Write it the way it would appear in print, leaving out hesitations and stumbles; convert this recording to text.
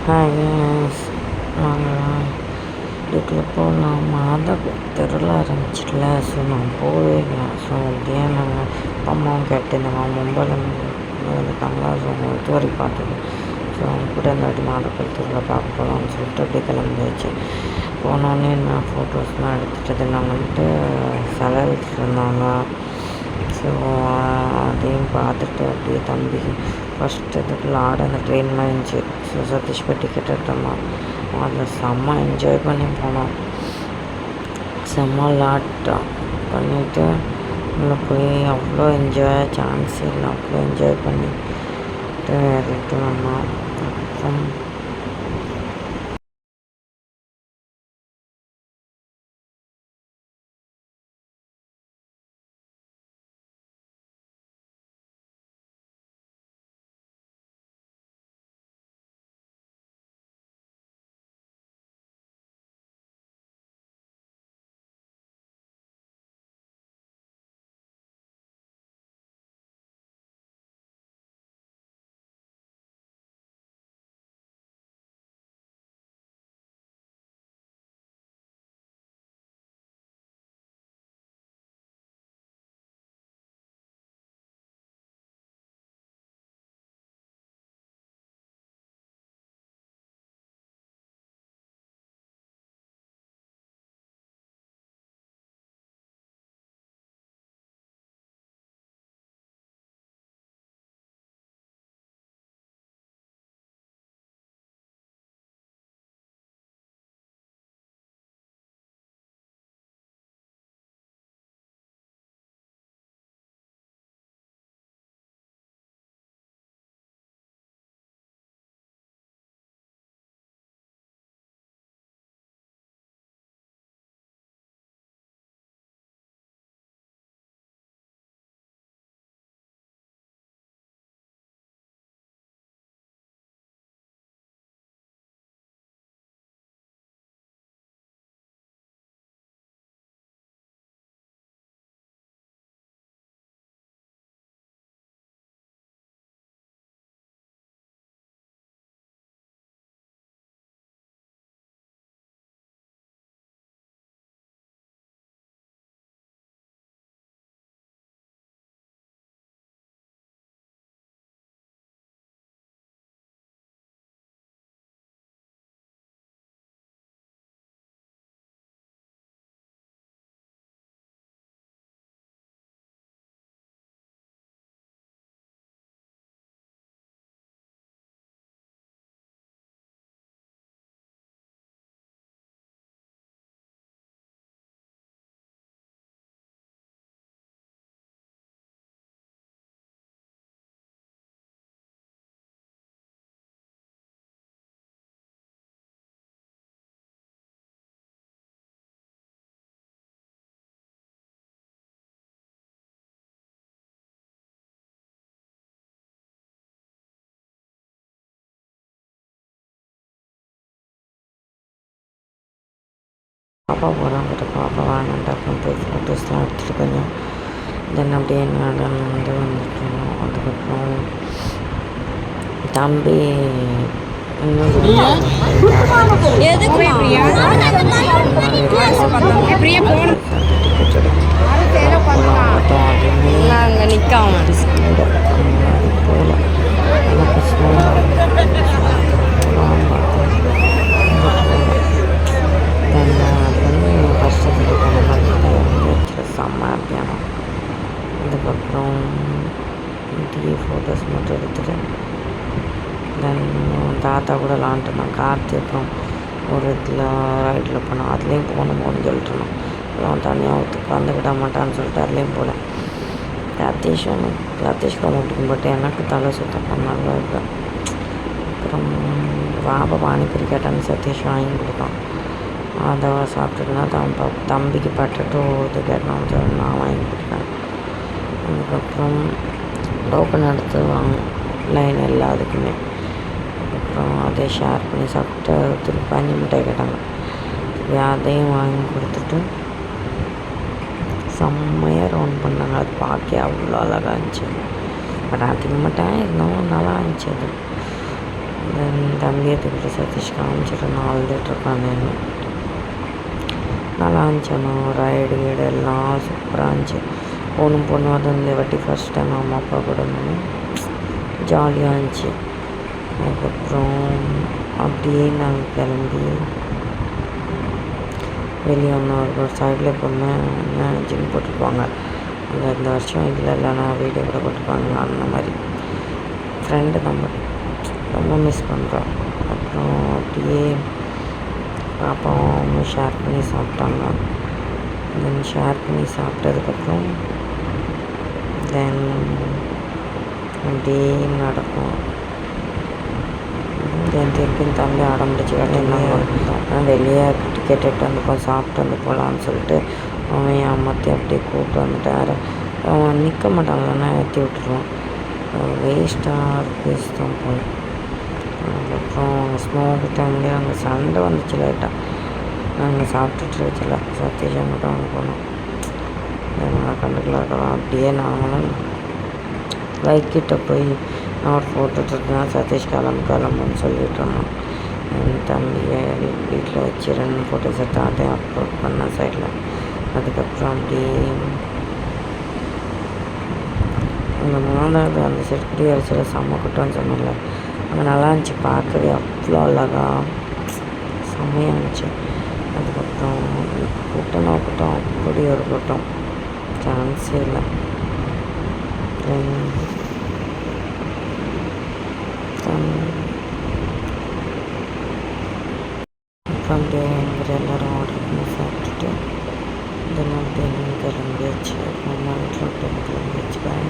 ஹாய்ஸ் நாங்கள் இதுக்குள்ளே போகலாம். மாதா திருவிழா இருந்துச்சுல, ஸோ நான் போகவே இல்லை. ஸோ ஏன் நாங்கள் அம்மாவும் கேட்டிருந்தாங்க, அவங்க மும்பையில் இருக்காங்களா, ஸோ அவங்க இது வரைக்கும் பார்த்தது. ஸோ அவங்க கூட இந்த வாட்டி மாதா திருவிழா பார்க்க போகலான்னு சொல்லிட்டு அப்படியே கிளம்பியாச்சு. போனோடனே நான் ஃபோட்டோஸ்லாம் எடுத்துகிட்டு நாங்கள் வந்துட்டு சிலை வச்சுட்டு இருந்தாங்க. ஸோ அதையும் பார்த்துட்டு அப்படியே தம்பி ஃபஸ்ட்டு இதுக்கு லாட அந்த ட்ரெயின் மாதிரி இருந்துச்சு. ஸோ சதீஷ் போய் டிக்கெட் எடுத்தோம்னா அதில் செம்ம என்ஜாய் பண்ணி போனோம். செம்ம லாட்டம் பண்ணிவிட்டு உள்ளே போய் அவ்வளோ என்ஜாய் சான்ஸ் இல்லை, அவ்வளோ என்ஜாய் பண்ணிட்டு ஏறிட்டு வந்தோம். அப்புறம் பாப்பா போகிறாங்கிட்ட பாப்பா வாங்கிட்டு அப்புறம் போய் ஃபோட்டோஸ்லாம் எடுத்துகிட்டு கொஞ்சம் தென் அப்படியே வந்துட்டோம். அதுக்கப்புறம் தம்பி அங்கே நிற்காம போகல எனக்கு கஷ்டத்துக்கு போன மாதிரி செம்ம ஹாப்பியானோ. அதுக்கப்புறம் டீ ஃபோட்டோஸ் மட்டும் எடுத்துகிட்டு தென் தாத்தா கூட விளாண்டுருந்தோம். கார்த்தி அப்புறம் ஒரு இதில் ரைட்டில் போனோம். அதுலேயும் போகணும்னு சொல்லிட்டு இருந்தோம். அப்புறம் தனியாக உட்காந்துக்கிட மாட்டான்னு சொல்லிட்டு அதுலேயும் போகல. ரத்தீஷ் ரொம்ப பிடிக்கும், பட் எனக்கு தலை சுத்தம் பண்ணாலும் இல்லை. அப்புறம் பாபா பானிபூரி கேட்டான்னு சதீஷ் வாங்கி கொடுத்தான். அதை சாப்பிட்டுட்டுனா தம்பிக்கு பட்டட்டோ இது கேட்டான்னு சொல்லி நான் வாங்கி கொடுத்தேன். அதுக்கப்புறம் டோக்கன் எடுத்து லைன் எல்லாத்துக்குமே. அதுக்கப்புறம் அதை ஷேர் பண்ணி சாப்பிட்டு திருப்பி பஞ்சு மிட்டாய் கேட்டாங்க. அதையும் வாங்கி கொடுத்துட்டு செம்மையாக ரவுண்ட் பண்ணாங்க. அது பார்க்க அவ்வளோ அழகாக இருந்துச்சு. பட் அதிக மாட்டேன் இருந்தாலும் நல்லா இருந்துச்சு. அது தென் தம்பியை தூக்கிட்டு சதீஷ் காமிச்சிட்டு 4 இருக்கான். நான் நல்லா இருந்துச்சு. ரைடு கீடு எல்லாம் சூப்பராக இருந்துச்சு. பொண்ணு அது இந்த வாட்டி ஃபஸ்ட் டைம் அம்மா அப்பா கூட இருந்தேன். ஜாலியாக இருந்துச்சு. அதுக்கப்புறம் அப்படியே நாங்கள் கிளம்பி வெளியே ஒரு சைடில் எப்போவுமே ஜிம் போட்டிருப்பாங்க. இந்த வருஷம் இதில் இல்லைனா வீடியோ கூட போட்டிருப்பாங்க. அந்த மாதிரி ஃப்ரெண்டு நம்ம ரொம்ப மிஸ் பண்ணுறோம். அப்புறம் அப்படியே பாப்பாவும் அவங்க ஷேர் பண்ணி சாப்பிட்டாங்க. தென் ஷேர் பண்ணி சாப்பிட்டதுக்கப்புறம் தென் அப்படியே நடக்கும். தென் திருப்பியும் தம்பி அடம் பிடிச்சி வெளியே டிக்கெட் எடுத்து வந்துப்போம், சாப்பிட்டு வந்து போகலான்னு சொல்லிட்டு அவன் என் அம்மாத்தையும் அப்படியே கூப்பிட்டு வந்துட்டார். அவன் நிற்க மாட்டாங்கன்னா ஏற்றி விட்டுருவான். வேஸ்ட்டாக ருபீஸ் தான் போய். அதுக்கப்புறம் ஸ்மோக் டைம்லேயே அங்கே சண்டை வந்துச்சு லைட்டாக. நாங்கள் சாப்பிட்டுட்டு வச்சில சத்தீஷ் மட்டும் அங்கே போனோம். நாங்கள் கண்டுக்கலாம் இருக்கலாம். அப்படியே நாங்களும் பைக்கிட்ட போய் நான் ஒரு ஃபோட்டோ எடுத்துருந்தேன். சதீஷ் கிளம்புன்னு சொல்லிட்டு இருந்தோம். என் தம்பியை வீட்டில் வச்சு 2 ஃபோட்டோஸ் எடுத்து அதையும் அப்லோட் பண்ணேன் சைடில். அதுக்கப்புறம் அப்படியே அந்த 3வது அந்த செடி வரைச்சில செம்ம கூட்டம்னு சொன்னோம்ல, அங்கே நல்லா இருந்துச்சு பார்க்கவே. அவ்வளோ அழகாக செம்மையாக இருந்துச்சு. அதுக்கப்புறம் கூட்டம் அப்படி ஒரு கூட்டம் சான்ஸே இல்லை. அப்படியே எல்லோரும் ஆர்டர் பண்ணி சாப்பிட்டுட்டு தென் அப்படியே கிளம்பியாச்சு. அம்மா வீட்டில் கிளம்பியாச்சு. பாய்.